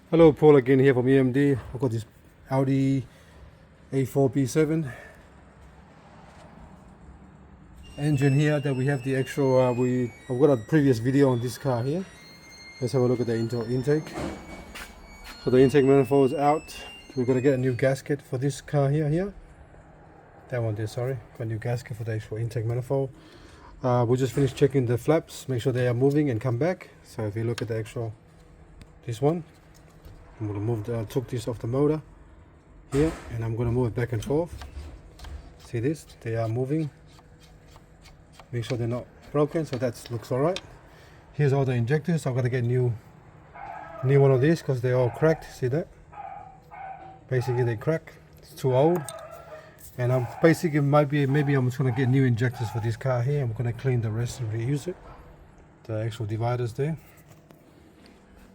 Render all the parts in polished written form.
Hello, Paul again here from EMD. I've got this Audi A4 B7 engine here that we have the extra. I've got a previous video on this car here. Let's have a look at the intake. So the intake manifold is out. We're gonna get a new gasket for this car here. That one there, sorry. Got a new gasket for the actual intake manifold. We just finished checking the flaps, make sure they are moving and come back. So if you look at the actual, this one, I'm going to took this off the motor here, and I'm going to move it back and forth. See this? They are moving. Make sure they're not broken, so that looks alright. Here's all the injectors. I've got to get new one of these because they're all cracked. See that? Basically they crack. It's too old. And I'm basically maybe I'm just going to get new injectors for this car here. I'm going to clean the rest and reuse it. The actual dividers there.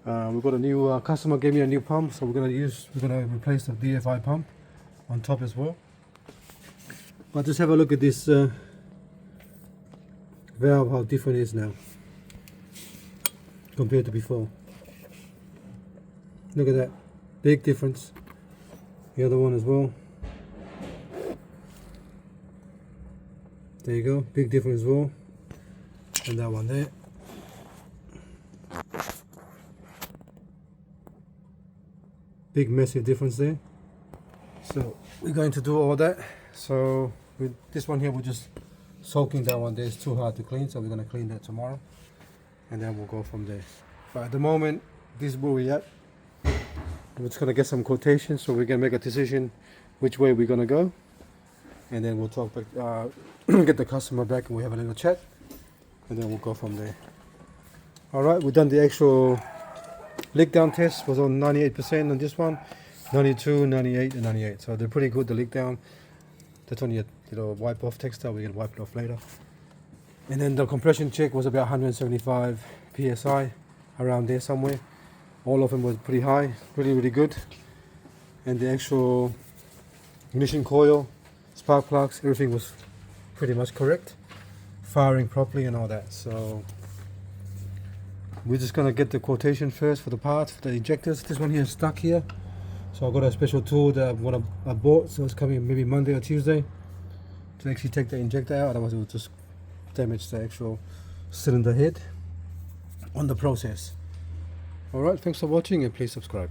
We've got a new customer gave me a new pump, so we're gonna replace the DFI pump on top as well. But just have a look at this valve, how different it is now compared to before. Look at that, big difference. The other one as well. There you go, big difference as well. And that one there. Big massive difference there. So we're going to do all that. So with this one here, we're just soaking that one there. It's too hard to clean, so we're going to clean that tomorrow, and then we'll go from there. But at the moment, this is where we're at. We're just going to get some quotations, so we can make a decision which way we're going to go, and then we'll talk back, get the customer back, and we have a little chat, and then we'll go from there. All right, we've done the actual leak down test. Was on 98% on this one, 92, 98 and 98, so they're pretty good. The leak down, that's only a wipe off textile. We can wipe it off later. And then the compression check was about 175 psi, around there somewhere. All of them was pretty high, really good. And the actual ignition coil, spark plugs, everything was pretty much correct, firing properly and all that. So we're just gonna get the quotation first for the parts, for the injectors. This one here is stuck here, so I've got a special tool that I bought, so it's coming maybe Monday or Tuesday to actually take the injector out, otherwise it will just damage the actual cylinder head on the process. Alright, thanks for watching and please subscribe.